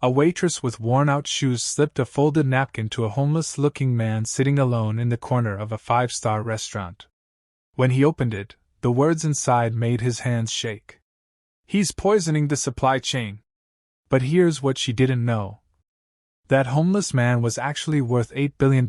A waitress with worn-out shoes slipped a folded napkin to a homeless-looking man sitting alone in the corner of a five-star restaurant. When he opened it, the words inside made his hands shake. "He's poisoning the supply chain." But here's what she didn't know. That homeless man was actually worth $8 billion,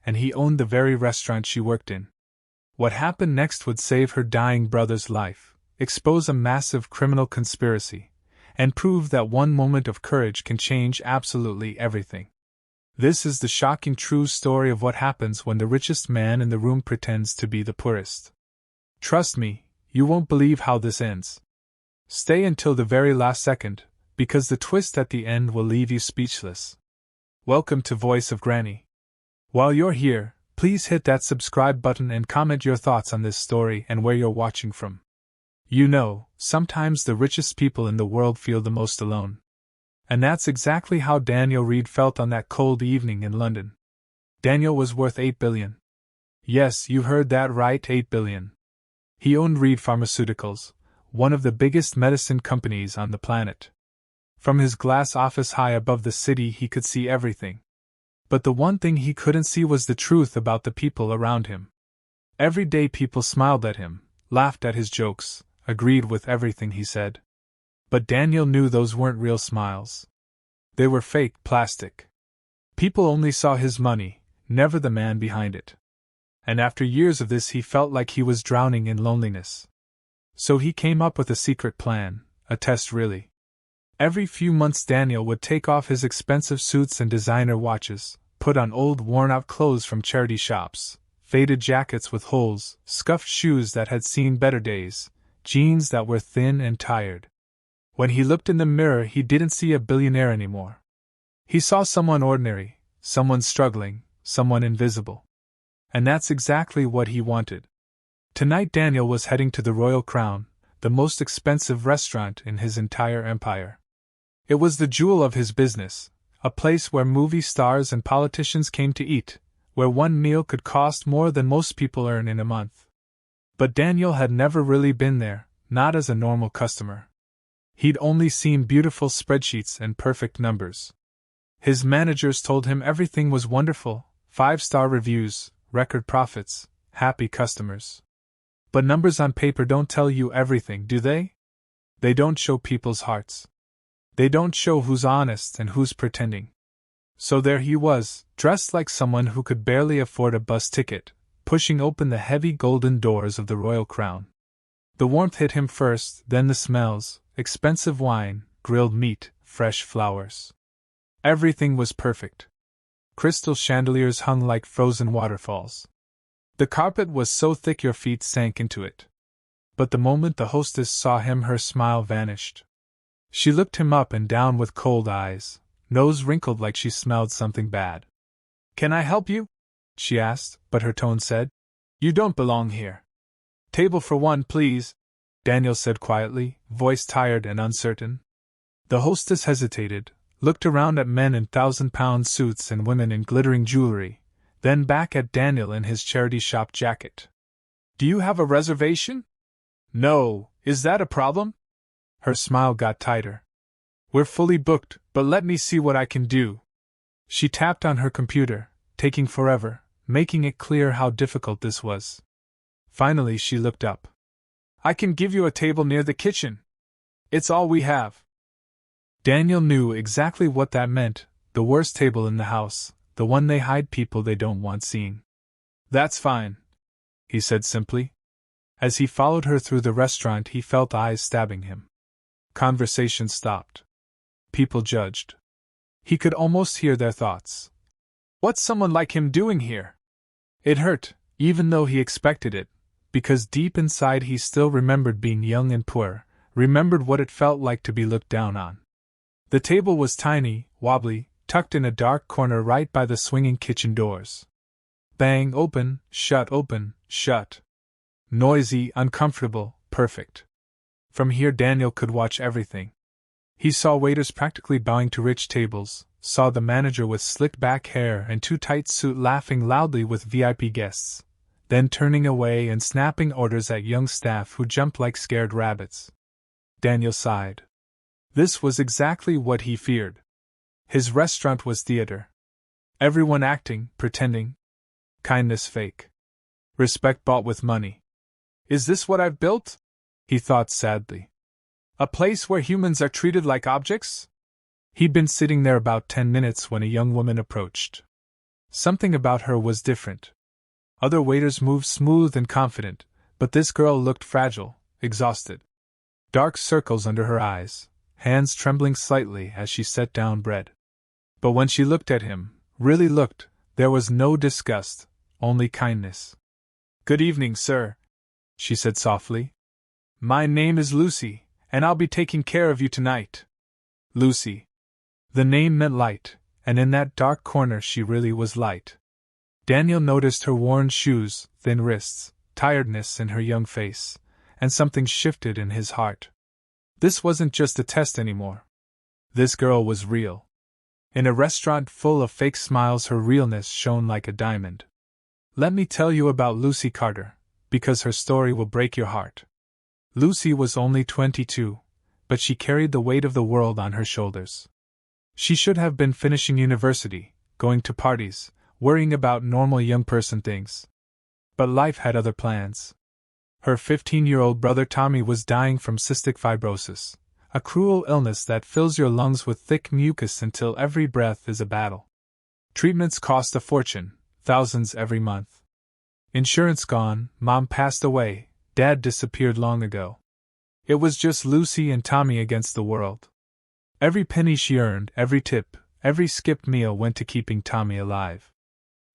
and he owned the very restaurant she worked in. What happened next would save her dying brother's life, expose a massive criminal conspiracy, and prove that one moment of courage can change absolutely everything. This is the shocking true story of what happens when the richest man in the room pretends to be the poorest. Trust me, you won't believe how this ends. Stay until the very last second, because the twist at the end will leave you speechless. Welcome to Voice of Granny. While you're here, please hit that subscribe button and comment your thoughts on this story and where you're watching from. You know, sometimes the richest people in the world feel the most alone. And that's exactly how Daniel Reed felt on that cold evening in London. Daniel was worth $8 billion. Yes, you heard that right, $8 billion. He owned Reed Pharmaceuticals, one of the biggest medicine companies on the planet. From his glass office high above the city he could see everything. But the one thing he couldn't see was the truth about the people around him. Every day people smiled at him, laughed at his jokes, agreed with everything he said. But Daniel knew those weren't real smiles. They were fake, plastic. People only saw his money, never the man behind it. And after years of this he felt like he was drowning in loneliness. So he came up with a secret plan, a test really. Every few months Daniel would take off his expensive suits and designer watches, put on old worn-out clothes from charity shops, faded jackets with holes, scuffed shoes that had seen better days, jeans that were thin and tired. When he looked in the mirror he didn't see a billionaire anymore. He saw someone ordinary, someone struggling, someone invisible. And that's exactly what he wanted. Tonight Daniel was heading to the Royal Crown, the most expensive restaurant in his entire empire. It was the jewel of his business, a place where movie stars and politicians came to eat, where one meal could cost more than most people earn in a month. But Daniel had never really been there, not as a normal customer. He'd only seen beautiful spreadsheets and perfect numbers. His managers told him everything was wonderful, 5-star reviews, record profits, happy customers. But numbers on paper don't tell you everything, do they? They don't show people's hearts. They don't show who's honest and who's pretending. So there he was, dressed like someone who could barely afford a bus ticket, pushing open the heavy golden doors of the Royal Crown. The warmth hit him first, then the smells, expensive wine, grilled meat, fresh flowers. Everything was perfect. Crystal chandeliers hung like frozen waterfalls. The carpet was so thick your feet sank into it. But the moment the hostess saw him her smile vanished. She looked him up and down with cold eyes, nose wrinkled like she smelled something bad. "Can I help you?" she asked, but her tone said, "You don't belong here." "Table for one, please," Daniel said quietly, voice tired and uncertain. The hostess hesitated, looked around at men in 1,000-pound suits and women in glittering jewelry, then back at Daniel in his charity shop jacket. "Do you have a reservation?" "No, is that a problem?" Her smile got tighter. "We're fully booked, but let me see what I can do." She tapped on her computer, taking forever, making it clear how difficult this was. Finally she looked up. "I can give you a table near the kitchen. It's all we have." Daniel knew exactly what that meant, the worst table in the house, the one they hide people they don't want seen. "That's fine," he said simply. As he followed her through the restaurant he felt eyes stabbing him. Conversation stopped. People judged. He could almost hear their thoughts. "What's someone like him doing here?" It hurt, even though he expected it, because deep inside he still remembered being young and poor, remembered what it felt like to be looked down on. The table was tiny, wobbly, tucked in a dark corner right by the swinging kitchen doors. Bang, open, shut. Noisy, uncomfortable, perfect. From here Daniel could watch everything. He saw waiters practically bowing to rich tables, saw the manager with slicked back hair and too tight suit laughing loudly with VIP guests, then turning away and snapping orders at young staff who jumped like scared rabbits. Daniel sighed. This was exactly what he feared. His restaurant was theater. Everyone acting, pretending. Kindness fake. Respect bought with money. Is this what I've built? He thought sadly. A place where humans are treated like objects? He'd been sitting there about 10 minutes when a young woman approached. Something about her was different. Other waiters moved smooth and confident, but this girl looked fragile, exhausted. Dark circles under her eyes, hands trembling slightly as she set down bread. But when she looked at him, really looked, there was no disgust, only kindness. "Good evening, sir," she said softly. "My name is Lucy, and I'll be taking care of you tonight." Lucy. The name meant light, and in that dark corner she really was light. Daniel noticed her worn shoes, thin wrists, tiredness in her young face, and something shifted in his heart. This wasn't just a test anymore. This girl was real. In a restaurant full of fake smiles, her realness shone like a diamond. Let me tell you about Lucy Carter, because her story will break your heart. Lucy was only 22, but she carried the weight of the world on her shoulders. She should have been finishing university, going to parties, worrying about normal young person things. But life had other plans. Her 15-year-old brother Tommy was dying from cystic fibrosis, a cruel illness that fills your lungs with thick mucus until every breath is a battle. Treatments cost a fortune, thousands every month. Insurance gone, Mom passed away, Dad disappeared long ago. It was just Lucy and Tommy against the world. Every penny she earned, every tip, every skipped meal went to keeping Tommy alive.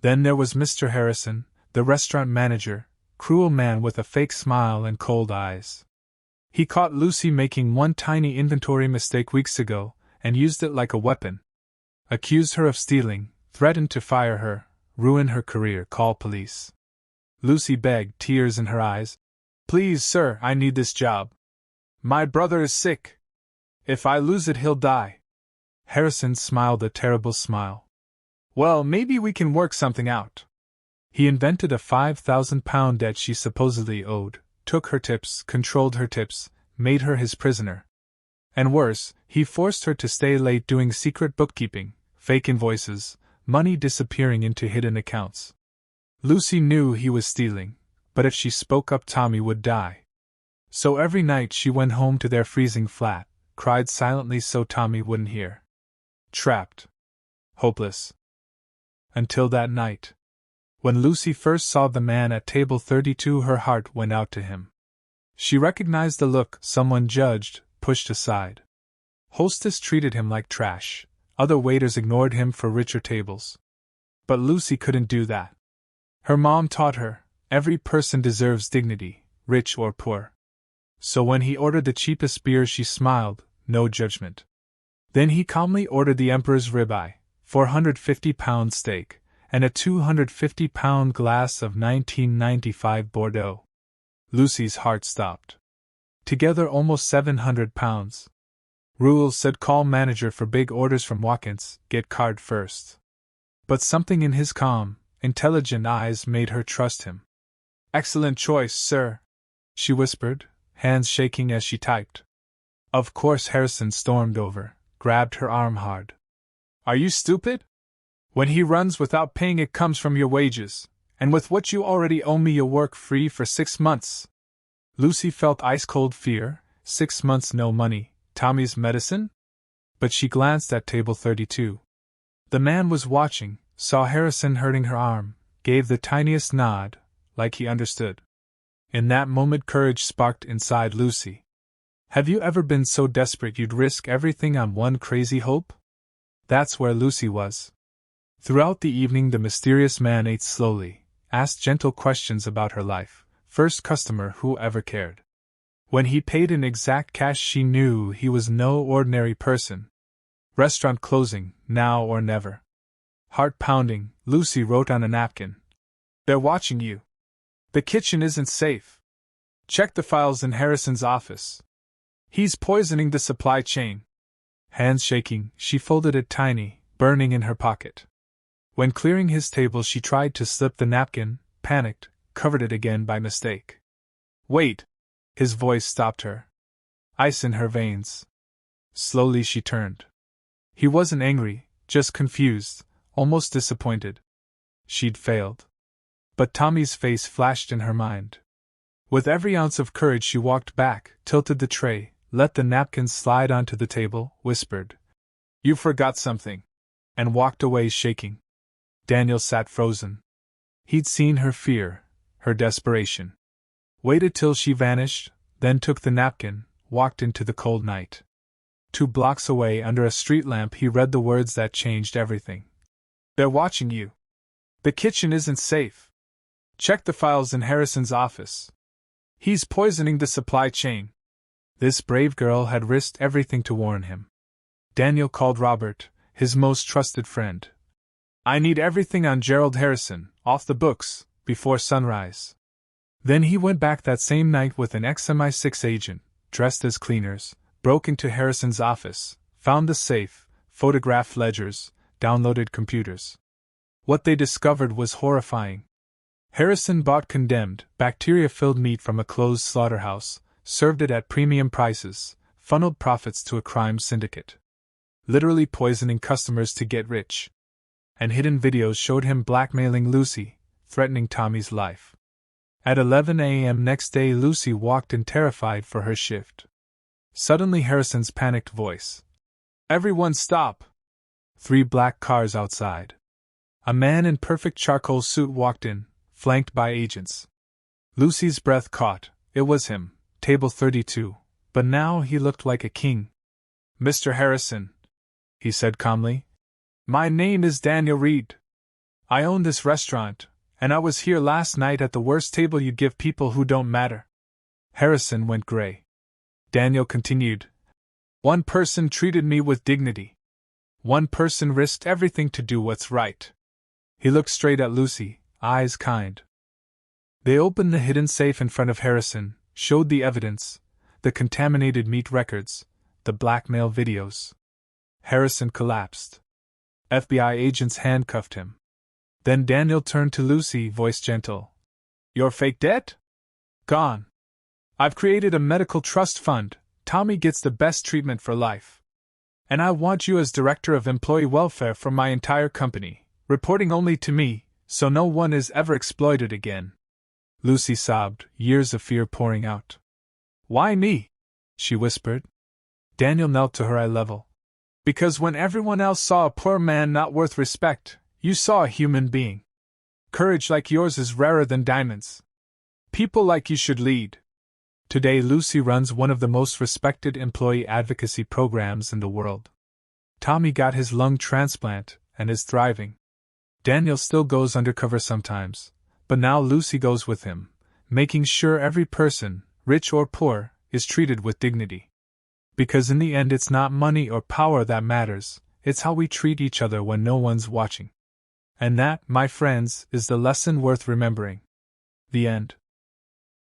Then there was Mr. Harrison, the restaurant manager, cruel man with a fake smile and cold eyes. He caught Lucy making one tiny inventory mistake weeks ago, and used it like a weapon. Accused her of stealing, threatened to fire her, ruin her career, call police. Lucy begged, tears in her eyes, "Please, sir, I need this job. My brother is sick. If I lose it, he'll die." Harrison smiled a terrible smile. "Well, maybe we can work something out." He invented a £5,000 debt she supposedly owed, took her tips, controlled her tips, made her his prisoner. And worse, he forced her to stay late doing secret bookkeeping, fake invoices, money disappearing into hidden accounts. Lucy knew he was stealing, but if she spoke up, Tommy would die. So every night she went home to their freezing flat, cried silently so Tommy wouldn't hear. Trapped. Hopeless. Until that night. When Lucy first saw the man at table 32, her heart went out to him. She recognized the look, someone judged, pushed aside. Hostess treated him like trash, other waiters ignored him for richer tables. But Lucy couldn't do that. Her mom taught her, every person deserves dignity, rich or poor. So when he ordered the cheapest beer, she smiled, no judgment. Then he calmly ordered the Emperor's ribeye, £450 steak, and a £250 glass of 1995 Bordeaux. Lucy's heart stopped. Together almost £700. Rules said call manager for big orders from Watkins, get card first. But something in his calm, intelligent eyes made her trust him. "Excellent choice, sir," she whispered, hands shaking as she typed. Of course Harrison stormed over, grabbed her arm hard. "Are you stupid? When he runs without paying, it comes from your wages, and with what you already owe me, you'll work free for 6 months. Lucy felt ice-cold fear. 6 months no money, Tommy's medicine? But she glanced at table 32. The man was watching, saw Harrison hurting her arm, gave the tiniest nod, like he understood. In that moment courage sparked inside Lucy. Have you ever been so desperate you'd risk everything on one crazy hope? That's where Lucy was. Throughout the evening the mysterious man ate slowly, asked gentle questions about her life, first customer who ever cared. When he paid in exact cash she knew he was no ordinary person. Restaurant closing, now or never. Heart pounding, Lucy wrote on a napkin. "They're watching you. The kitchen isn't safe. Check the files in Harrison's office. He's poisoning the supply chain." Hands shaking, she folded it tiny, burning in her pocket. When clearing his table she tried to slip the napkin, panicked, covered it again by mistake. "Wait!" His voice stopped her. Ice in her veins. Slowly she turned. He wasn't angry, just confused, almost disappointed. She'd failed. But Tommy's face flashed in her mind. With every ounce of courage she walked back, tilted the tray, let the napkins slide onto the table, whispered, "You forgot something," and walked away shaking. Daniel sat frozen. He'd seen her fear, her desperation. Waited till she vanished, then took the napkin, walked into the cold night. 2 blocks away under a street lamp he read the words that changed everything. "They're watching you. The kitchen isn't safe. Check the files in Harrison's office. He's poisoning the supply chain." This brave girl had risked everything to warn him. Daniel called Robert, his most trusted friend. "I need everything on Gerald Harrison, off the books, before sunrise." Then he went back that same night with an ex-MI6 agent, dressed as cleaners, broke into Harrison's office, found the safe, photographed ledgers, downloaded computers. What they discovered was horrifying. Harrison bought condemned, bacteria-filled meat from a closed slaughterhouse, served it at premium prices, funneled profits to a crime syndicate. Literally poisoning customers to get rich. And hidden videos showed him blackmailing Lucy, threatening Tommy's life. At 11 a.m. next day, Lucy walked in terrified for her shift. Suddenly Harrison's panicked voice. "Everyone stop!" 3 black cars outside. A man in perfect charcoal suit walked in, flanked by agents. Lucy's breath caught. It was him, table 32, but now he looked like a king. "Mr. Harrison," he said calmly, "my name is Daniel Reed. I own this restaurant, and I was here last night at the worst table you give people who don't matter." Harrison went gray. Daniel continued, "One person treated me with dignity. One person risked everything to do what's right." He looked straight at Lucy, eyes kind. They opened the hidden safe in front of Harrison, showed the evidence, the contaminated meat records, the blackmail videos. Harrison collapsed. FBI agents handcuffed him. Then Daniel turned to Lucy, voice gentle. "Your fake debt? Gone. I've created a medical trust fund. Tommy gets the best treatment for life. And I want you as director of employee welfare for my entire company, reporting only to me, so no one is ever exploited again." Lucy sobbed, years of fear pouring out. "Why me?" she whispered. Daniel knelt to her eye level. "Because when everyone else saw a poor man not worth respect, you saw a human being. Courage like yours is rarer than diamonds. People like you should lead." Today Lucy runs one of the most respected employee advocacy programs in the world. Tommy got his lung transplant and is thriving. Daniel still goes undercover sometimes, but now Lucy goes with him, making sure every person, rich or poor, is treated with dignity. Because in the end it's not money or power that matters, it's how we treat each other when no one's watching. And that, my friends, is the lesson worth remembering. The end.